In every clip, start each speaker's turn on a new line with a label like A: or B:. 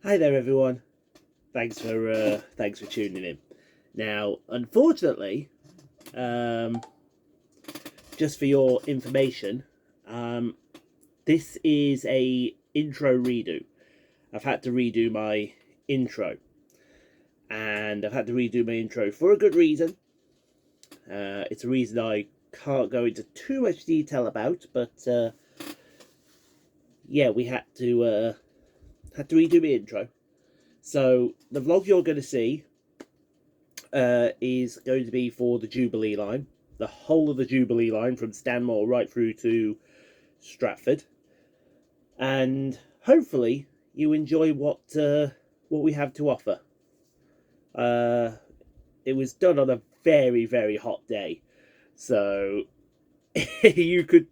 A: Hi there, everyone. Thanks for tuning in. Now, unfortunately, just for your information, this is a intro redo. I've had to redo my intro, and I've had to redo my intro for a good reason. It's a reason I can't go into too much detail about, but yeah, we had to redo my intro. So the vlog you're going to see is going to be for the Jubilee Line, the whole of the Jubilee Line from Stanmore right through to Stratford, and hopefully you enjoy what we have to offer. It was done on a very, very hot day, so you could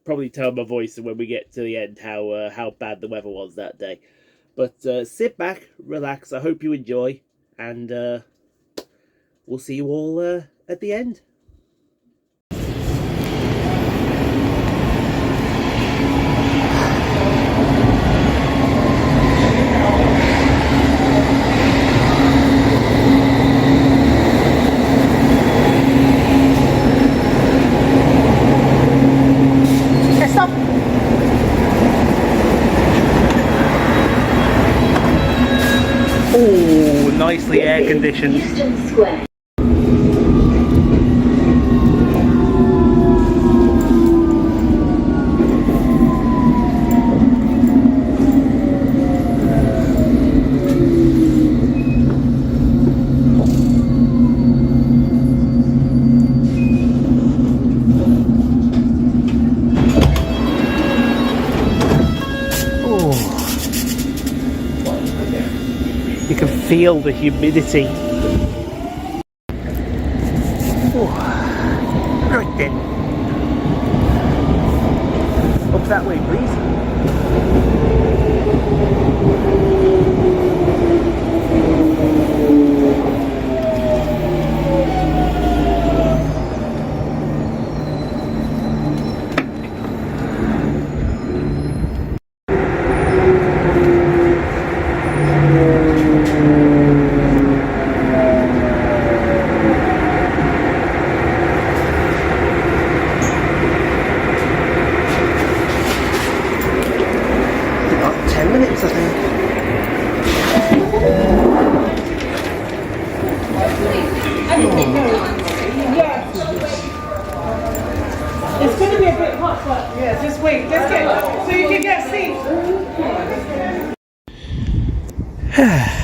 A: probably tell my voice when we get to the end how bad the weather was that day. But sit back, relax. I hope you enjoy, and we'll see you all at the end. Oh, nicely air conditioned.
B: Neasden Square.
A: You can feel the humidity. Oh. Right then. Up that way, please.
C: It's going to be a bit hot, but yeah, just wait. Let's get so you can get seats.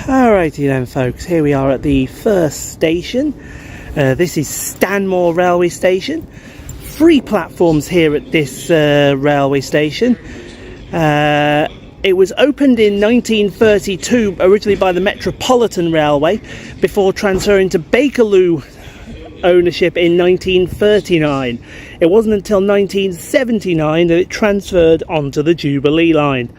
A: Alrighty then, folks. Here we are at the first station. This is Stanmore railway station. 3 platforms here at this railway station. It was opened in 1932, originally by the Metropolitan Railway, before transferring to Bakerloo ownership in 1939. It wasn't until 1979 that it transferred onto the Jubilee Line.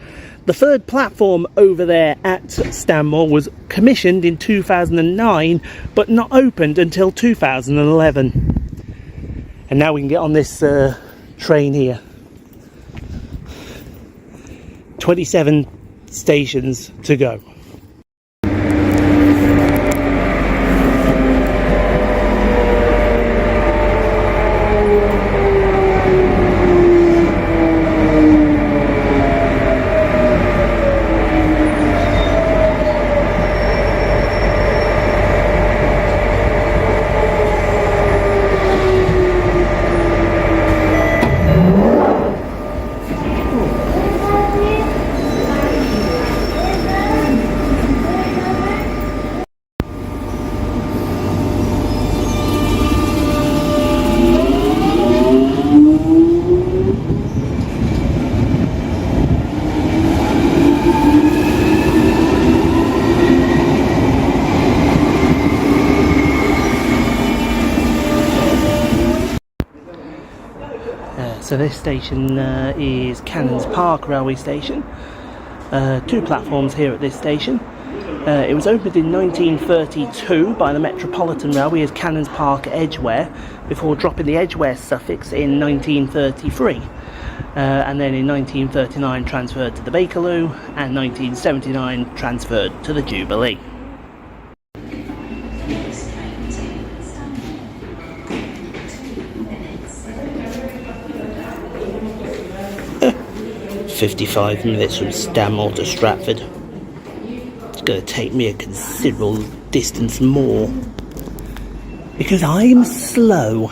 A: The 3rd platform over there at Stanmore was commissioned in 2009, but not opened until 2011. And now we can get on this train here. 27 stations to go. So this station is Cannons Park railway station. 2 platforms here at this station. It was opened in 1932 by the Metropolitan Railway as Cannons Park Edgware, before dropping the Edgware suffix in 1933. and then in 1939 transferred to the Bakerloo, and 1979 transferred to the Jubilee. "55 minutes from Stanmore to Stratford. It's going to take me a considerable distance more, because I'm slow."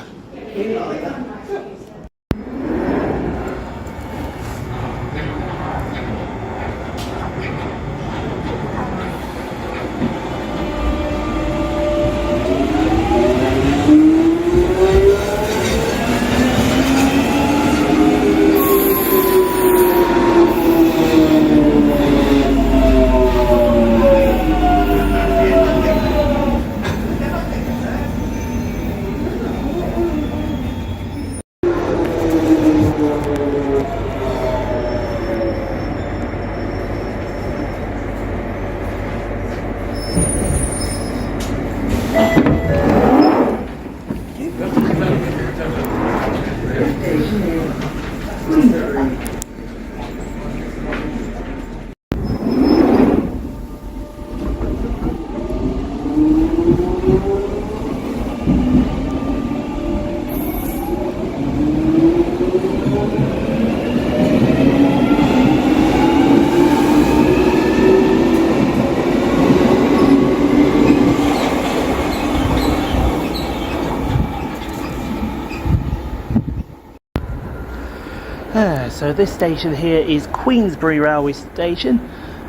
A: So this station here is Queensbury Railway Station.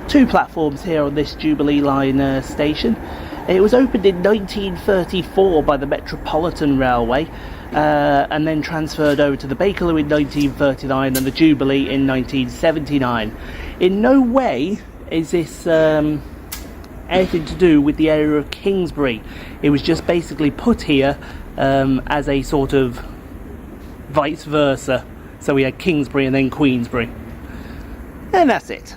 A: 2 platforms here on this Jubilee Line station. It was opened in 1934 by the Metropolitan Railway, and then transferred over to the Bakerloo in 1939 and the Jubilee in 1979. In no way is this anything to do with the area of Kingsbury. It was just basically put here as a sort of vice versa. So we had Kingsbury and then Queensbury. And that's it.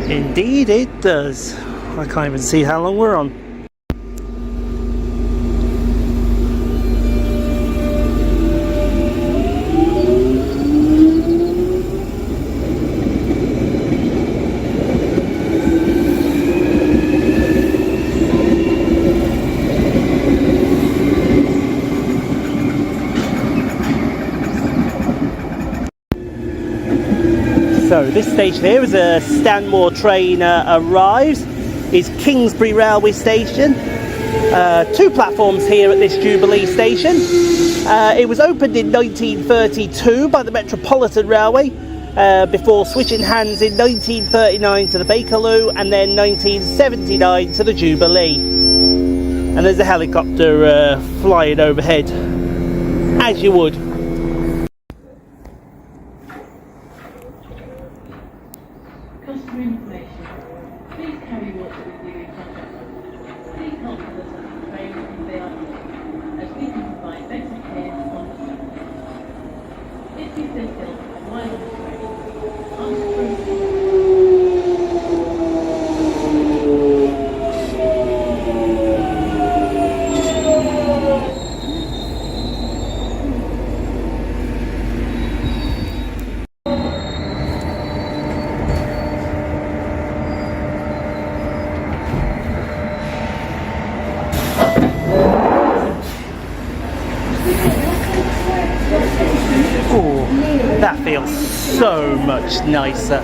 A: Indeed it does. I can't even see how long we're on. So this station here, as a Stanmore train arrives, is Kingsbury Railway Station. 2 platforms here at this Jubilee station. It was opened in 1932 by the Metropolitan Railway, before switching hands in 1939 to the Bakerloo and then 1979 to the Jubilee. And there's a helicopter flying overhead, as you would.
C: Customer information. Please carry water with you in contact. Please not with us on the train if they are ill, as we can provide better care on the subject. If you feel ill while on the train, ask for assistance.
A: That feels so much nicer.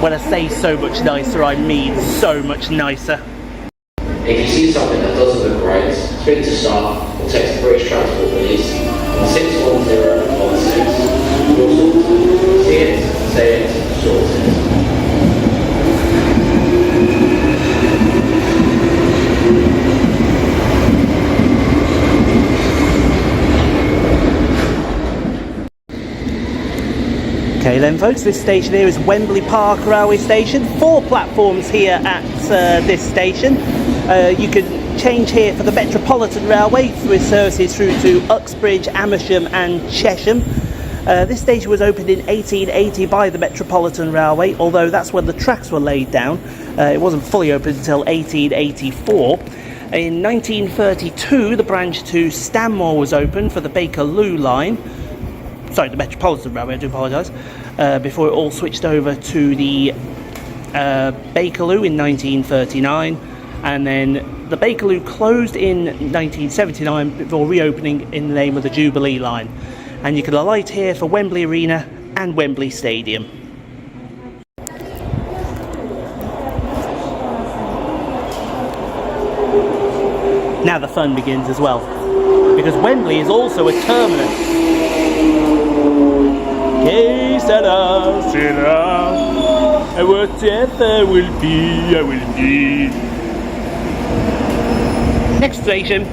A: When I say so much nicer, I mean so much nicer.
B: If you see something that doesn't look right, speak to staff or text the British Transport Police on 61016. You'll sort it, say it, sort it.
A: Okay then folks, this station here is Wembley Park Railway Station. 4 platforms here at this station. You can change here for the Metropolitan Railway with services through to Uxbridge, Amersham and Chesham. This station was opened in 1880 by the Metropolitan Railway, although that's when the tracks were laid down. It wasn't fully opened until 1884. In 1932 the branch to Stanmore was opened for the Bakerloo line. Sorry, the Metropolitan Railway, I do apologise, before it all switched over to the Bakerloo in 1939, and then the Bakerloo closed in 1979 before reopening in the name of the Jubilee Line. And you can alight here for Wembley Arena and Wembley Stadium. Now the fun begins as well, because Wembley is also a terminus. Que sera, sera, and whatever will be, I will be. Next station.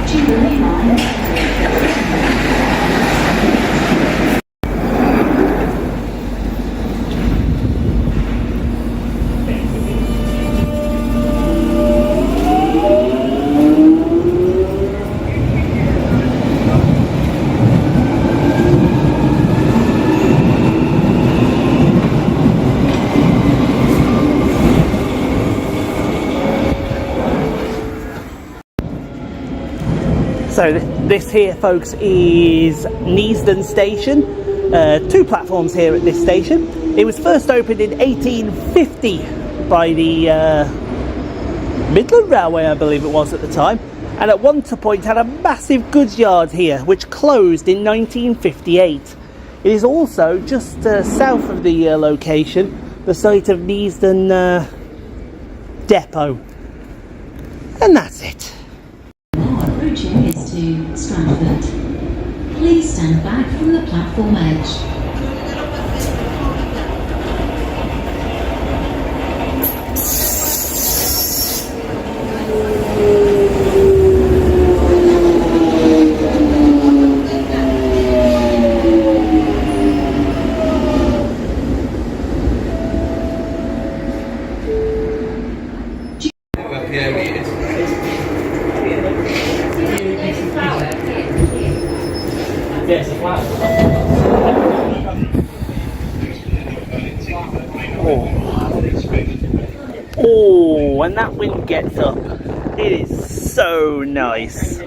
D: Jubilee Line.
A: So this here, folks, is Neasden Station. 2 platforms here at this station. It was first opened in 1850 by the Midland Railway, I believe it was at the time, and at one point had a massive goods yard here, which closed in 1958. It is also just south of the location, the site of Neasden Depot. And that's it.
D: Now approaching is to Stratford. Please stand back from the platform edge.
A: Oh, when that wind gets up, it is so nice.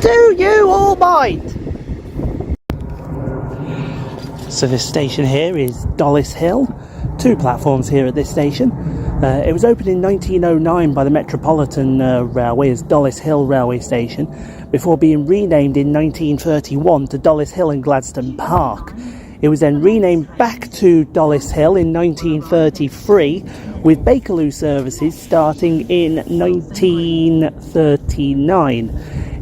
A: Do you all mind? So this station here is Dollis Hill. 2 platforms here at this station. It was opened in 1909 by the Metropolitan Railway as Dollis Hill Railway Station, before being renamed in 1931 to Dollis Hill and Gladstone Park. It was then renamed back to Dollis Hill in 1933, with Bakerloo services starting in 1939.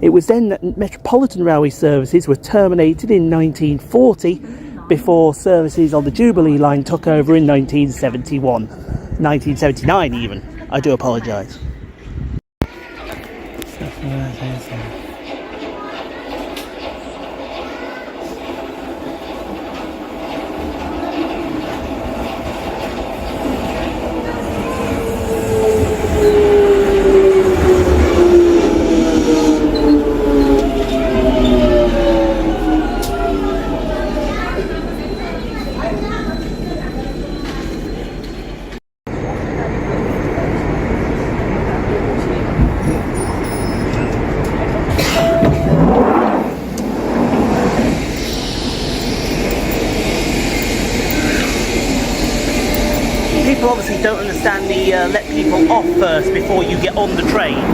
A: It was then that Metropolitan Railway services were terminated in 1940, before services on the Jubilee Line took over in 1971. 1979 even. I do apologise. people obviously don't understand the let people off first before you get on the train.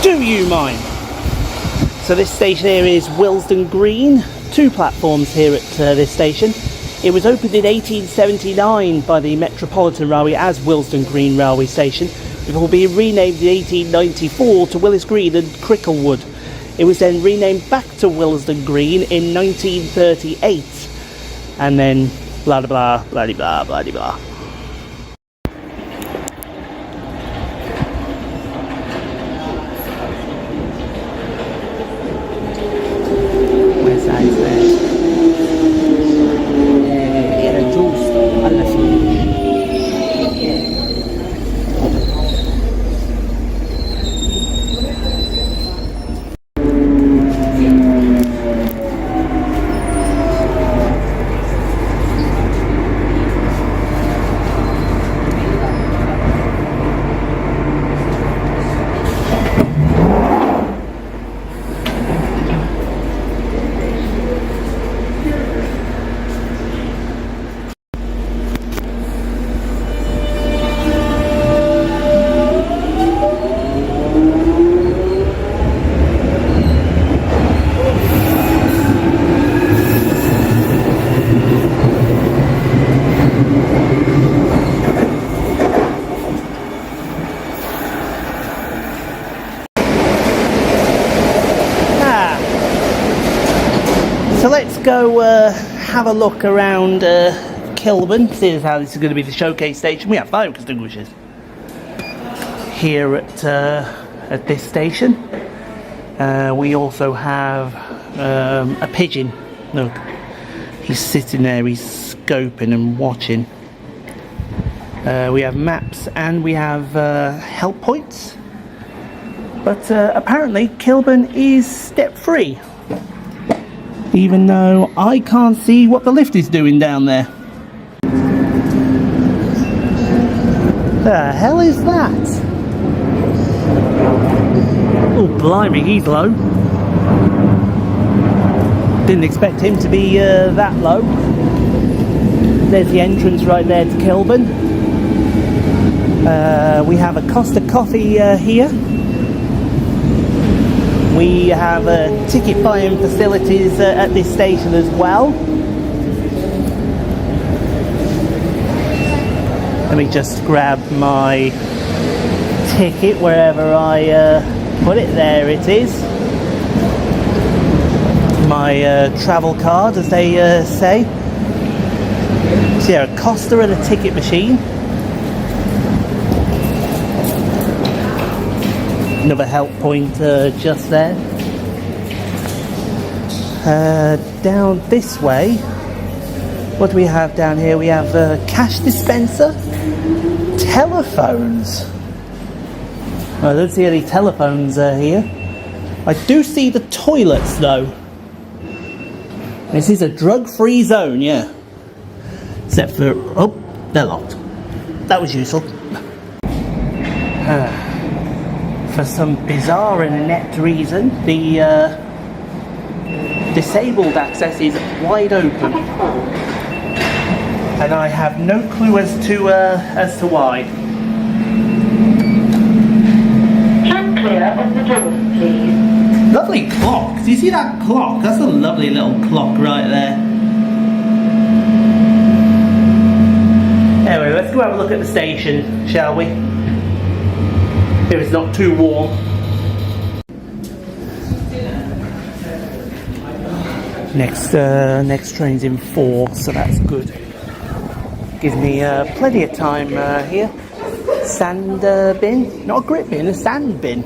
A: Do you mind? So this station here is Willesden Green. 2 platforms here at this station. It was opened in 1879 by the Metropolitan Railway as Willesden Green Railway Station, before being renamed in 1894 to Willis Green and Cricklewood. It was then renamed back to Willesden Green in 1938, and then blah blah blah blah blah blah blah. So let's go have a look around Kilburn. See how this is going to be the showcase station. We have fire extinguishers here at this station. We also have a pigeon. Look, he's sitting there, he's scoping and watching. We have maps and we have help points. But apparently Kilburn is step free. Even though I can't see what the lift is doing down there. The hell is that? Oh blimey, he's low. Didn't expect him to be that low. There's the entrance right there to Kilburn. We have a Costa Coffee here. We have ticket buying facilities at this station as well. Let me just grab my ticket wherever I put it. There it is. My travel card, as they say. So yeah, a Costa and a ticket machine. Another help point just there. Down this way, what do we have down here? We have a cash dispenser, telephones. I don't see any telephones here. I do see the toilets though. This is a drug-free zone, yeah. Except for, oh, they're locked. That was useful. For some bizarre and inept reason, the disabled access is wide open, and I have no clue as to why.
E: Stand clear of the doors, please.
A: Lovely clock. Do you see that clock? That's a lovely little clock right there. Anyway, let's go have a look at the station, shall we? If it's not too warm. Next train's in 4, so that's good. Gives me plenty of time here. Sand bin, not a grit bin, a sand bin,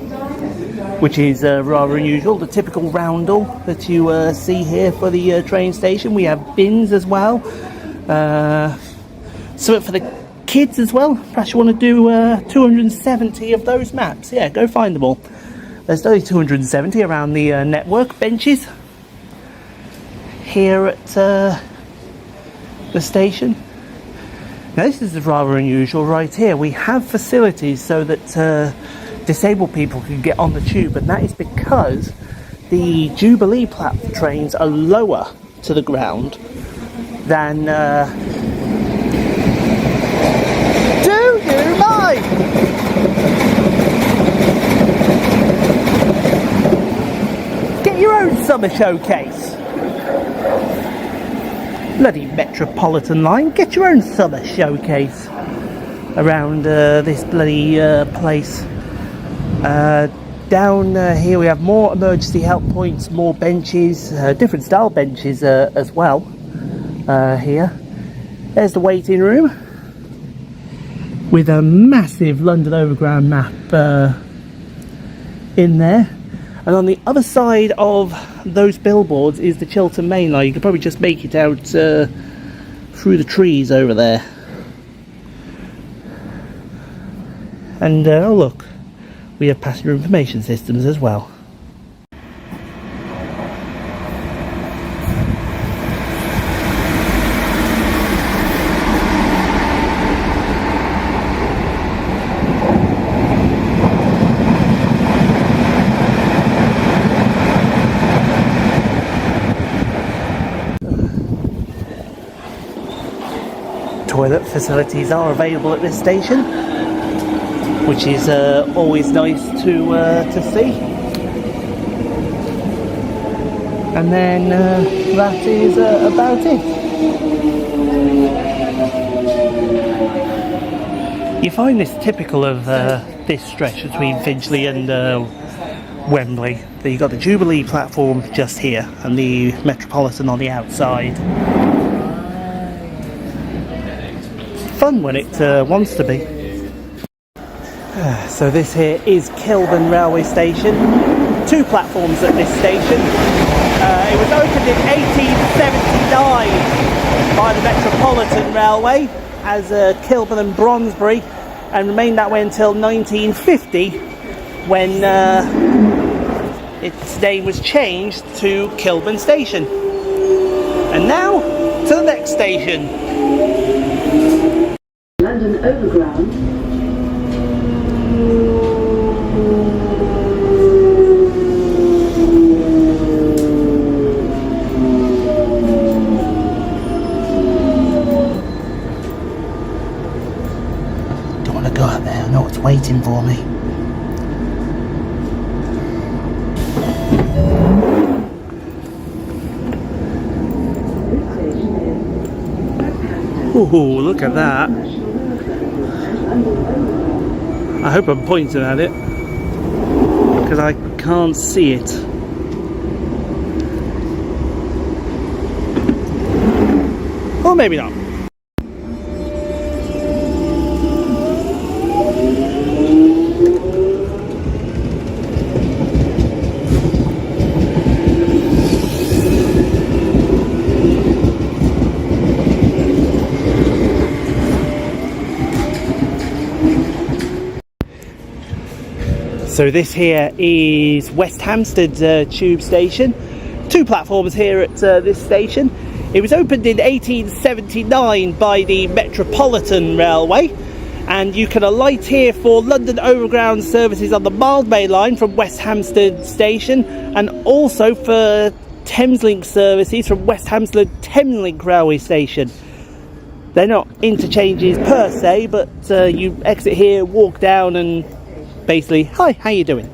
A: which is rather unusual. The typical roundel that you see here for the train station. We have bins as well. Something for the kids as well. Perhaps you want to do 270 of those maps. Yeah, go find them all. There's only 270 around the network benches here at the station. Now this is rather unusual right here. We have facilities so that disabled people can get on the tube, and that is because the Jubilee trains are lower to the ground than do you mind? Get your own summer showcase. Bloody Metropolitan line, get your own summer showcase around this bloody place. Down here we have more emergency help points, more benches, different style benches as well here. There's the waiting room with a massive London Overground map in there. And on the other side of those billboards is the Chiltern Main Line. You can probably just make it out through the trees over there. And oh look, we have passenger information systems as well. Toilet facilities are available at this station, which is always nice to see. And then that is about it. You find this typical of this stretch between Finchley and Wembley. You've got the Jubilee platform just here and the Metropolitan on the outside. Fun when it wants to be. So this here is Kilburn railway station. 2 platforms at this station. It was opened in 1879 by the Metropolitan Railway as Kilburn and Brondesbury, and remained that way until 1950 when its name was changed to Kilburn Station. And now to the next station.
E: London Overground.
A: Don't want to go out there, I know what's waiting for me. Ooh, look at that. I hope I'm pointing at it, because I can't see it. Or maybe not. So this here is West Hampstead tube station. 2 platforms here at this station. It was opened in 1879 by the Metropolitan Railway, and you can alight here for London Overground services on the Mildmay line from West Hampstead station, and also for Thameslink services from West Hampstead Thameslink railway station. They're not interchanges per se, but you exit here, walk down, and basically, hi, how you doing?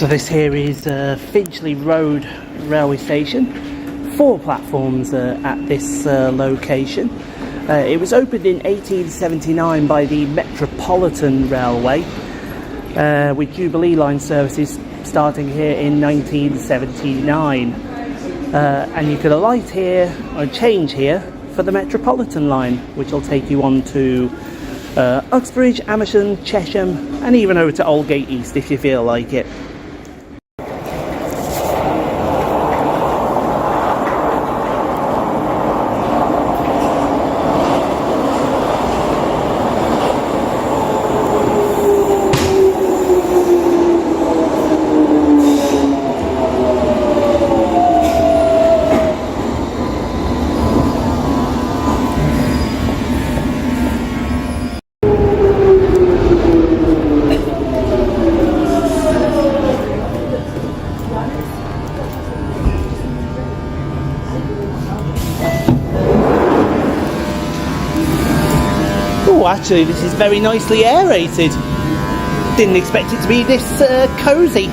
A: So this here is Finchley Road railway station. 4 platforms at this location. It was opened in 1879 by the Metropolitan Railway, with Jubilee Line services starting here in 1979. And you could alight here or change here for the Metropolitan Line, which will take you on to Uxbridge, Amersham, Chesham, and even over to Aldgate East if you feel like it. Oh, actually, this is very nicely aerated. Didn't expect it to be this cosy.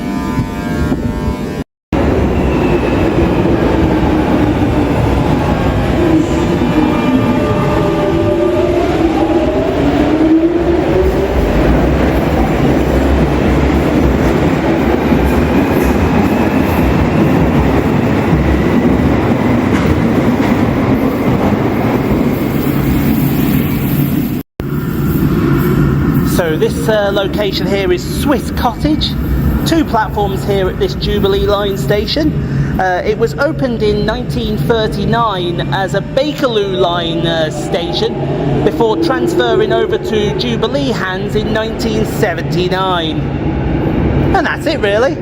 A: So this location here is Swiss Cottage. 2 platforms here at this Jubilee Line station. It was opened in 1939 as a Bakerloo Line station before transferring over to Jubilee hands in 1979. And that's it really.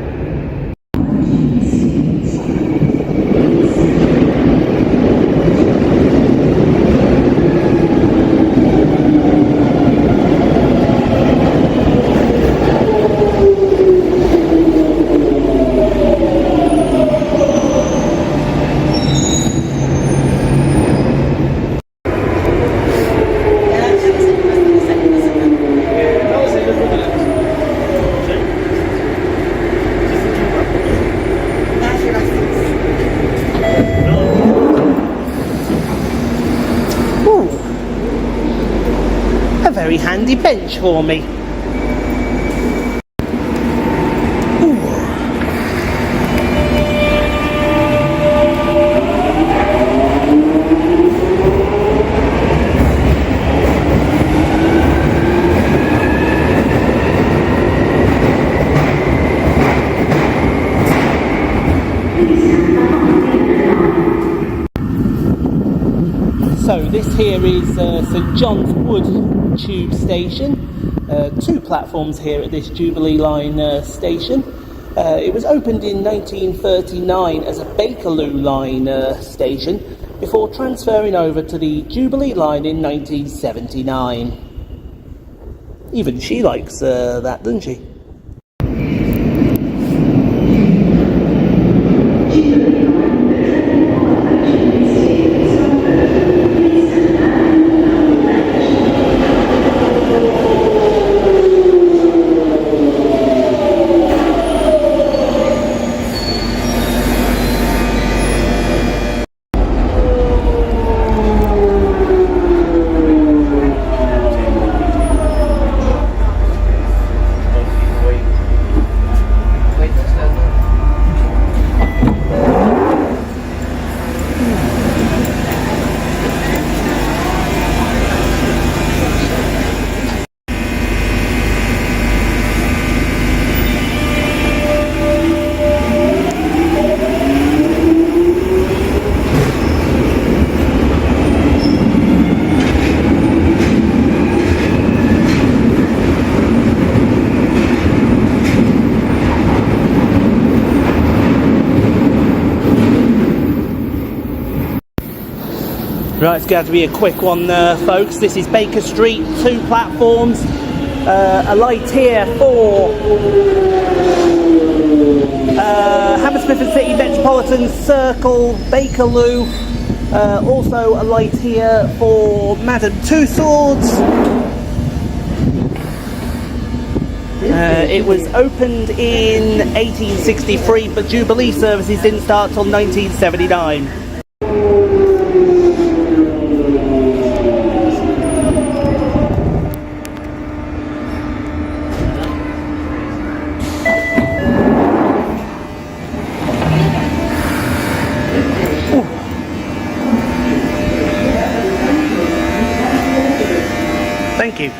A: Very handy bench for me. So this here is St John's Wood Tube Station. 2 platforms here at this Jubilee Line station. It was opened in 1939 as a Bakerloo Line station before transferring over to the Jubilee Line in 1979. Even she likes that, doesn't she? Right, it's going to be a quick one, folks. This is Baker Street, 2 platforms. A light here for Hammersmith and City Metropolitan Circle, Bakerloo. Also a light here for Madame Tussauds. It was opened in 1863, but Jubilee services didn't start till 1979. Thank you.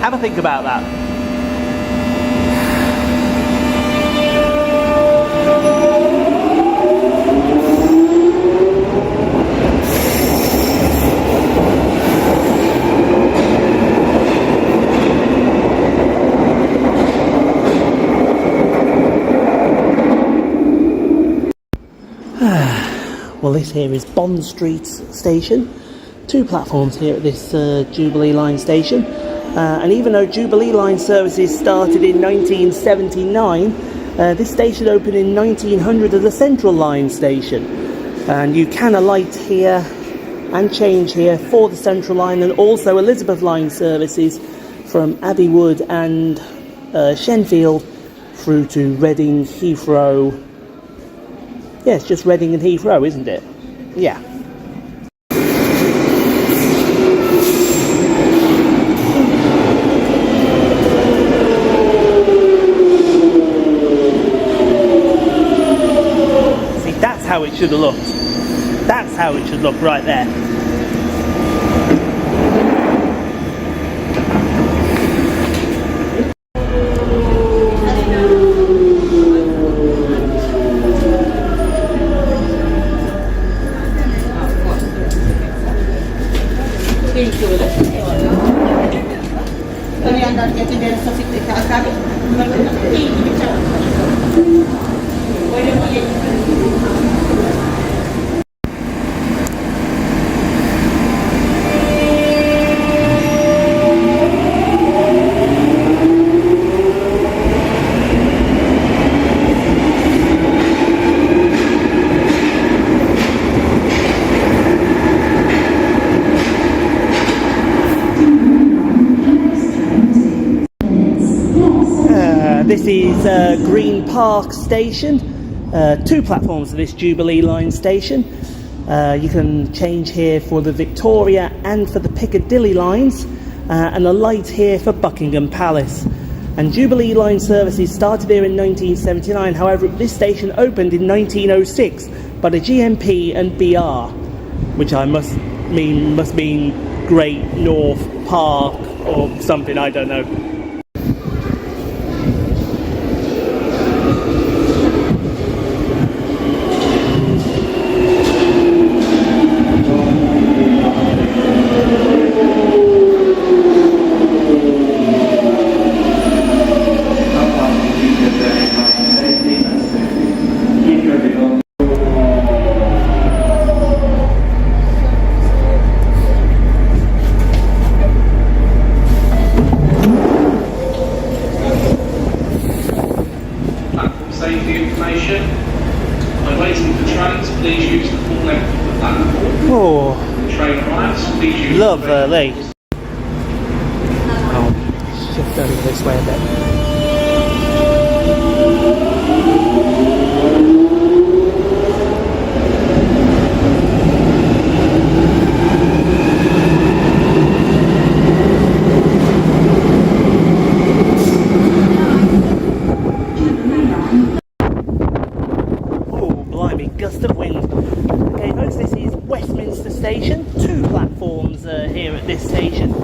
A: Have a think about that. Well, this here is Bond Street Station. 2 platforms here at this Jubilee Line station. And even though Jubilee Line services started in 1979, this station opened in 1900 as a Central Line station. And you can alight here and change here for the Central Line, and also Elizabeth Line services from Abbey Wood and Shenfield through to Reading, Heathrow. Yeah, it's just Reading and Heathrow, isn't it? Yeah. See, that's how it should have looked. That's how it should look right there. This is Green Park Station. 2 platforms of this Jubilee Line station. You can change here for the Victoria and for the Piccadilly lines, and a light here for Buckingham Palace. And Jubilee Line services started here in 1979. However, this station opened in 1906 by the GMP and BR, which I must mean Great North Park or something, I don't know. Lovely. I'll shift over this way a bit. Oh, blimey, gust of wind. Okay, folks, this is Westminster Station. 2 platforms here at this station.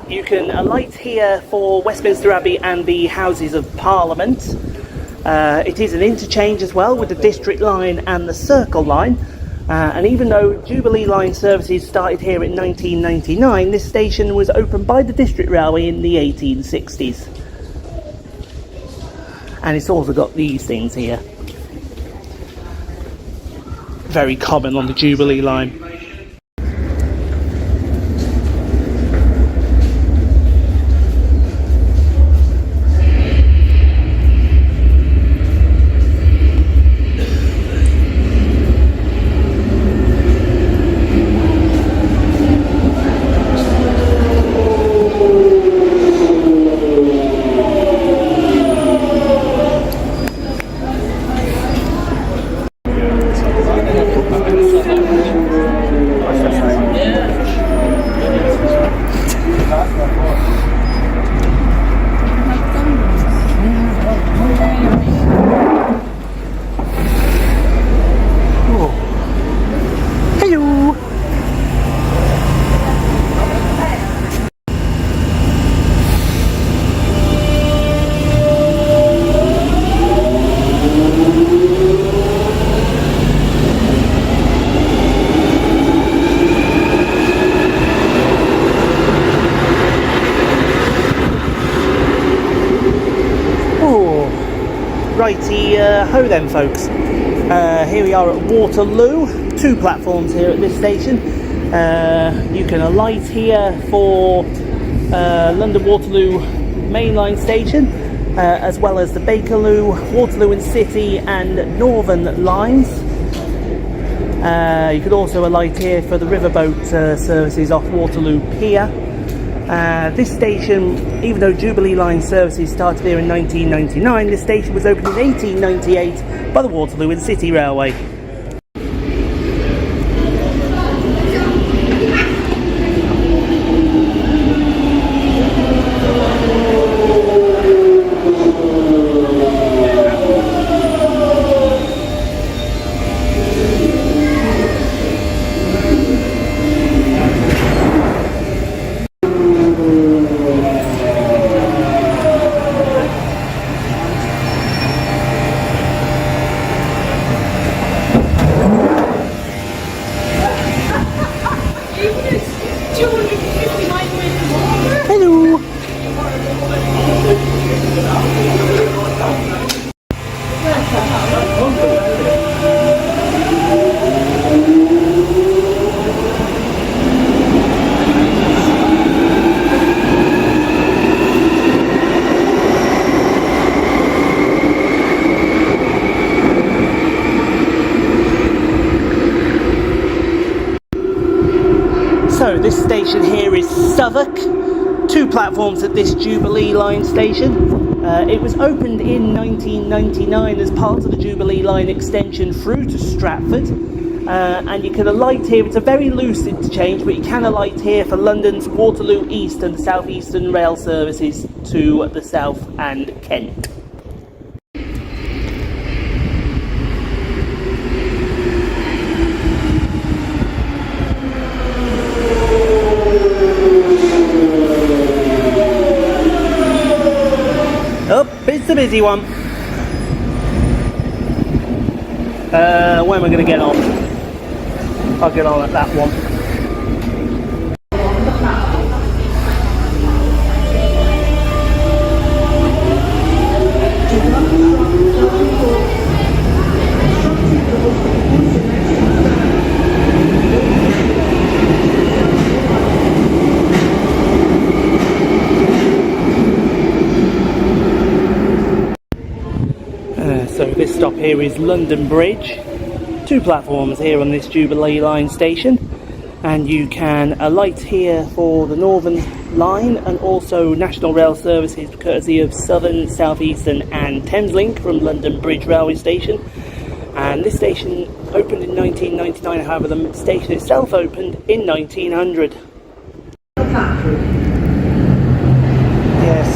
A: You can alight here for Westminster Abbey and the Houses of Parliament. It is an interchange as well with the District Line and the Circle Line. And even though Jubilee Line services started here in 1999, this station was opened by the District Railway in the 1860s. And it's also got these things here. Very common on the Jubilee Line. righty ho then, folks. Here we are at Waterloo. 2 platforms here at this station. You can alight here for London Waterloo mainline station, as well as the Bakerloo, Waterloo and City and Northern lines. You could also alight here for the riverboat services off Waterloo Pier. This station, even though Jubilee Line services started here in 1999, this station was opened in 1898 by the Waterloo and City Railway. So this station here is Southwark. 2 platforms at this Jubilee Line station. It was opened in 1999 as part of the Jubilee Line Extension through to Stratford. And you can alight here. It's a very loose interchange, but you can alight here for London's Waterloo East and the South Eastern rail services to the South and Kent. It's the busy one. When am I going to get on? I'll get on at that one. So this stop here is London Bridge. 2 platforms here on this Jubilee Line station, and you can alight here for the Northern Line and also National Rail services courtesy of Southern, South Eastern and Thameslink from London Bridge Railway Station. And this station opened in 1999, however the station itself opened in 1900.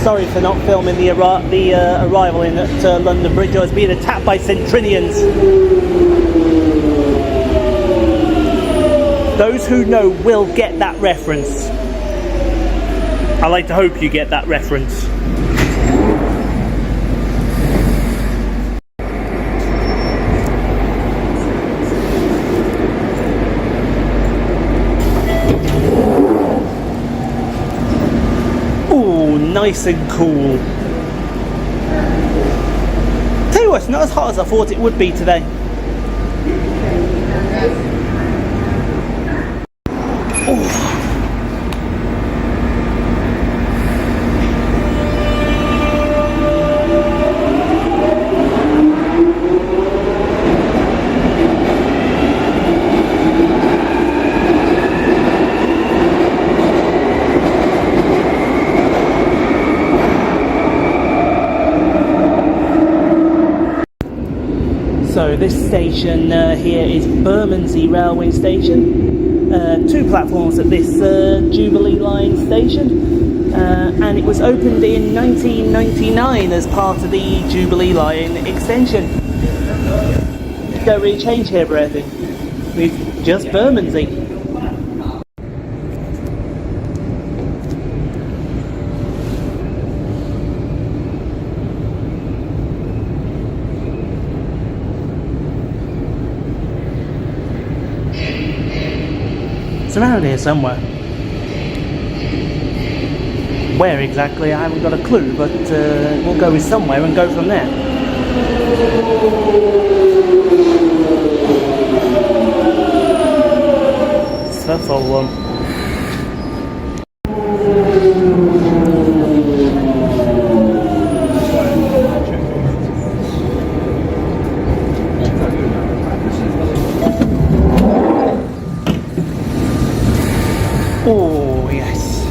A: Sorry for not filming the arrival in at London Bridge. I was being attacked by centrinians. Those who know will get that reference. I like to hope you get that reference. Nice and cool. Tell you what, it's not as hot as I thought it would be today. Oh. So this station here is Bermondsey Railway Station. 2 platforms at this Jubilee Line station, and it was opened in 1999 as part of the Jubilee Line Extension. Don't really change here for anything. It's just Bermondsey. It's around here somewhere. Where exactly, I haven't got a clue, but we'll go with somewhere and go from there. That's all one. Oh yes.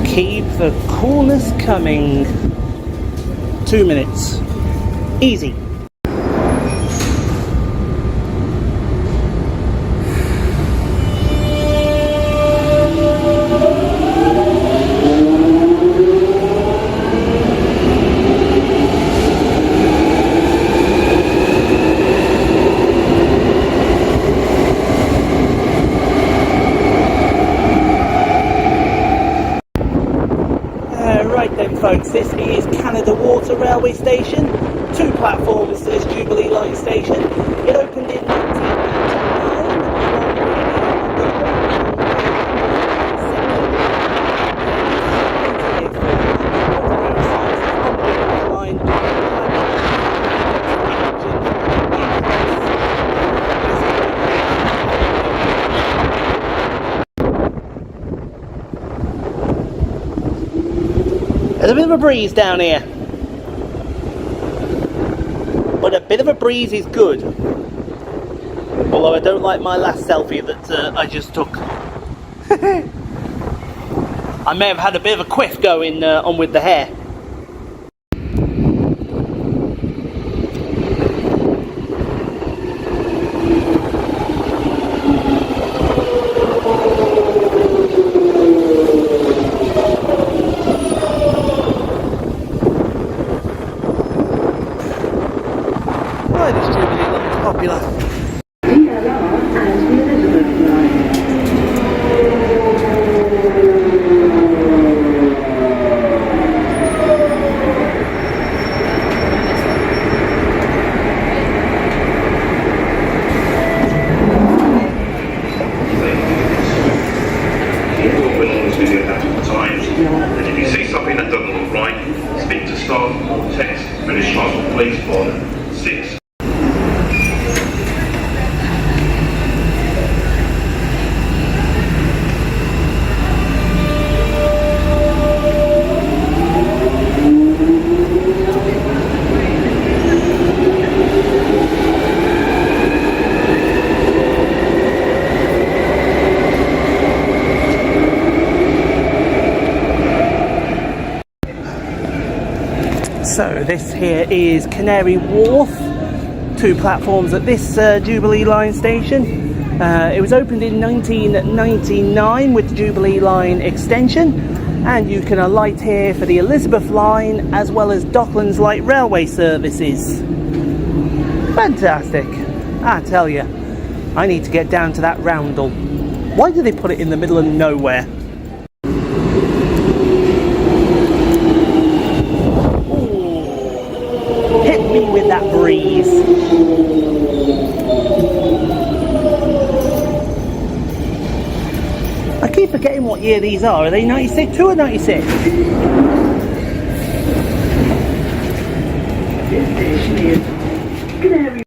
A: Keep the coolness coming. 2 minutes. Easy. Right then folks, this is Canada Water Railway Station. 2 platforms to this Jubilee Line Station. It opened in 1999. There's a bit of a breeze down here, but a bit of a breeze is good. Although I don't like my last selfie that I just took. I may have had a bit of a quiff going on with the hair. Why this Jubilee Line is popular?
F: And if you see something that doesn't look right, speak to staff or text British Transport Police on 6.
A: So this here is Canary Wharf, 2 platforms at this Jubilee Line station. It was opened in 1999 with the Jubilee Line Extension, and you can alight here for the Elizabeth Line as well as Docklands Light Railway services. Fantastic! I tell you, I need to get down to that roundel. Why do they put it in the middle of nowhere? Hit me with that breeze. I keep forgetting what year these are. Are they 96? 2 or 96? This station is Canary.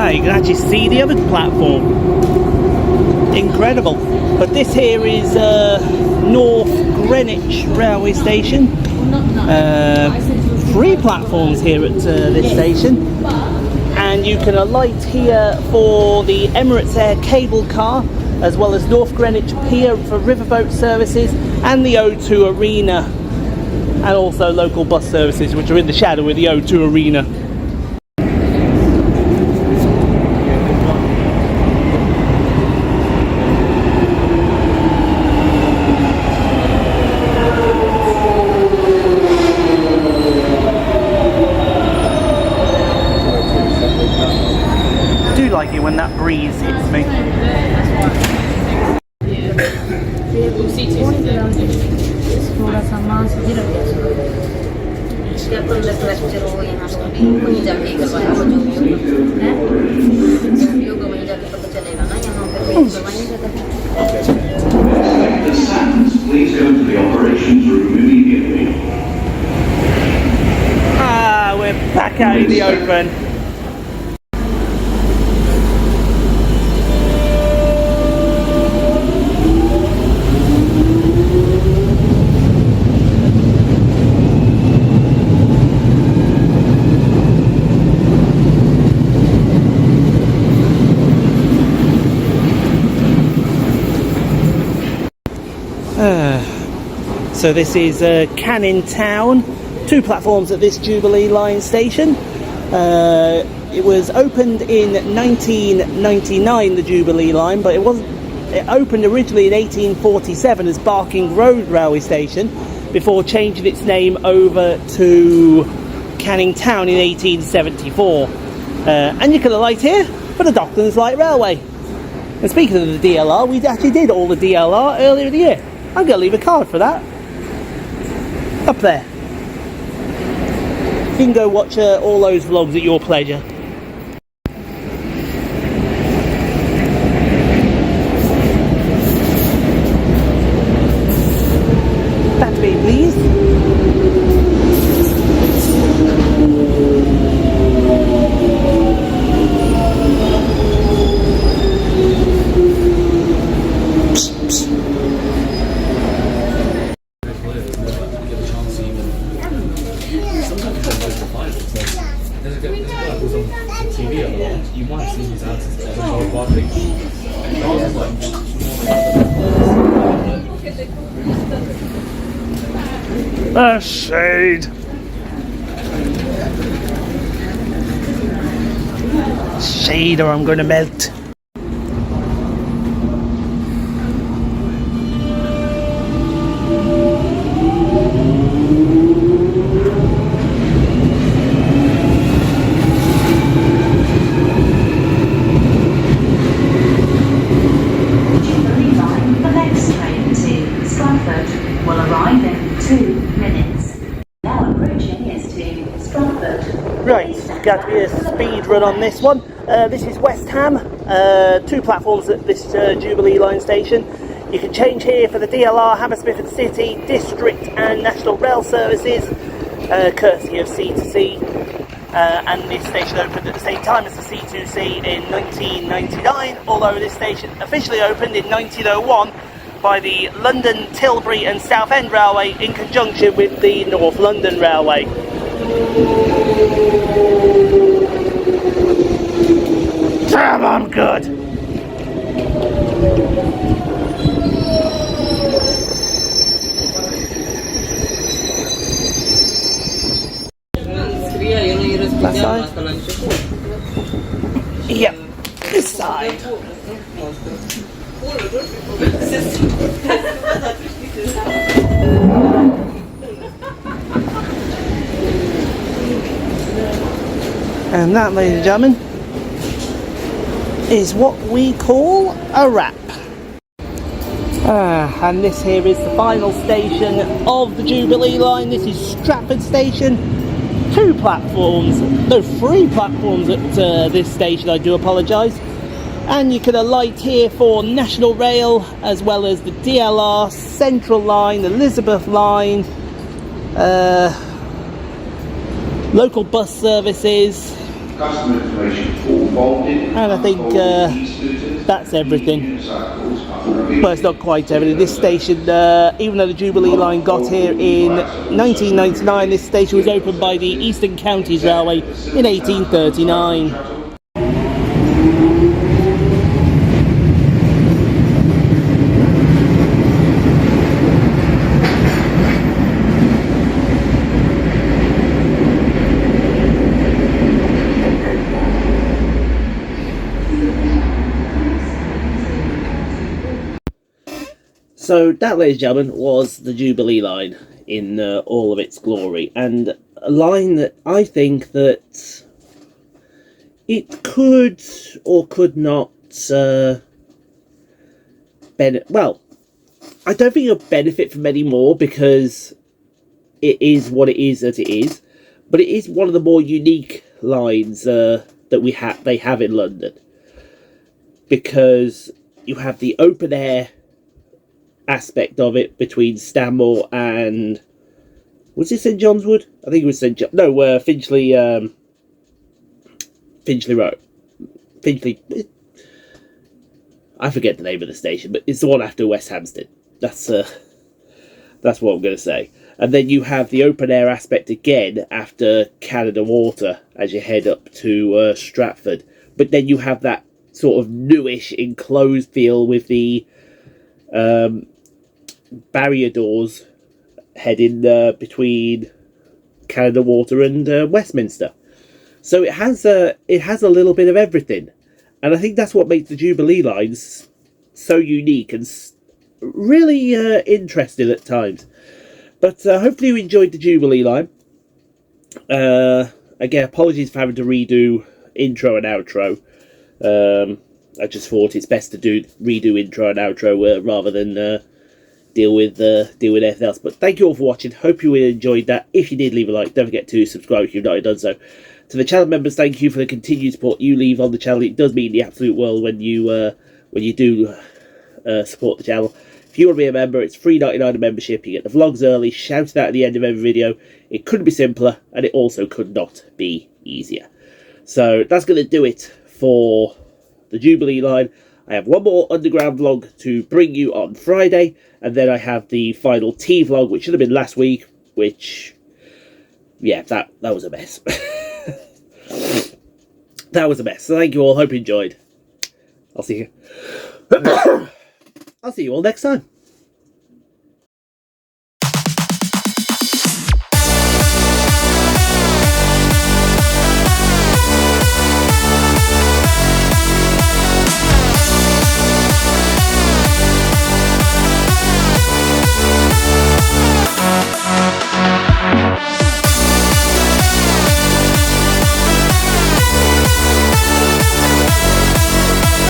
A: You can actually see the other platform. Incredible. But this here is North Greenwich Railway Station. 3 platforms here at this station, and you can alight here for the Emirates Air cable car, as well as North Greenwich Pier for riverboat services, and the O2 Arena. and also local bus services, which are in the shadow of the O2 Arena. I do like it when that breeze hits me.
G: थोड़ा सा मांस गिर गया इसका तो lecture हो यहाँ वहीं जाके करवाया वो जो भी है योग वहीं जाके पता चलेगा ना यहाँ पे करवाएंगे
F: Please go to the operations room immediately.
A: Ah, we're back out in the open. So this is Canning Town, 2 platforms at this Jubilee Line station. It was opened in 1999, the Jubilee Line, but it opened originally in 1847 as Barking Road Railway Station before changing its name over to Canning Town in 1874. And you can alight here for the Docklands Light Railway. And speaking of the DLR, we actually did all the DLR earlier in the year. I'm going to leave a card for that up there. You can go watch all those vlogs at your pleasure. Back to me, please. A shade. Shade or I'm going to melt.
D: Jubilee Line, the next train to Stratford will arrive in 2 minutes. Now approaching is to Stratford.
A: Right, got to be a speed run on this one. This is West Ham, 2 platforms at this Jubilee Line station. You can change here for the DLR, Hammersmith and City, District and National Rail services, courtesy of C2C. And this station opened at the same time as the C2C in 1999, although this station officially opened in 1901 by the London, Tilbury and Southend Railway in conjunction with the North London Railway. Damn, I'm good! That side? Yep, this side. And that, ladies and gentlemen, is what we call a wrap. And this here is the final station of the Jubilee Line. This is Stratford Station. 2 platforms, no 3 platforms at this station, I do apologise. And you can alight here for National Rail as well as the DLR, Central Line, Elizabeth Line, local bus services,
F: Customer information all folded.
A: and I think that's everything. Well, it's not quite everything. This station, even though the Jubilee Line got here in 1999, this station was opened by the Eastern Counties Railway in 1839. So that, ladies and gentlemen, was the Jubilee line in all of its glory, and a line that I think that it could or could not well, I don't think it'll benefit from any more because it is what it is as it is, but it is one of the more unique lines that they have in London, because you have the open air aspect of it between Stanmore and, was it St John's Wood? I think it was St John. No, Finchley Road. Finchley. I forget the name of the station, but it's the one after West Hampstead. That's what I'm going to say. And then you have the open air aspect again after Canada Water as you head up to Stratford. But then you have that sort of newish enclosed feel with the barrier doors heading between Canada Water and Westminster. So it has a little bit of everything, and I think that's what makes the Jubilee lines so unique and really interesting at times. But hopefully you enjoyed the Jubilee line. Again, apologies for having to redo intro and outro. I just thought it's best to redo intro and outro rather than deal with anything else. But thank you all for watching. Hope you enjoyed that. If you did, leave a like. Don't forget to subscribe if you've not done so. To the channel members, thank you for the continued support you leave on the channel. It does mean the absolute world when you do support the channel. If you want to be a member, it's $3.99 a membership. You get the vlogs early, shouted out at the end of every video. It couldn't be simpler, and it also could not be easier. So that's going to do it for the Jubilee line. I have one more underground vlog to bring you on Friday, and then I have the final T vlog, which should have been last week, which, yeah, that was a mess. That was a mess. So thank you all. Hope you enjoyed. I'll see you. I'll see you all next time.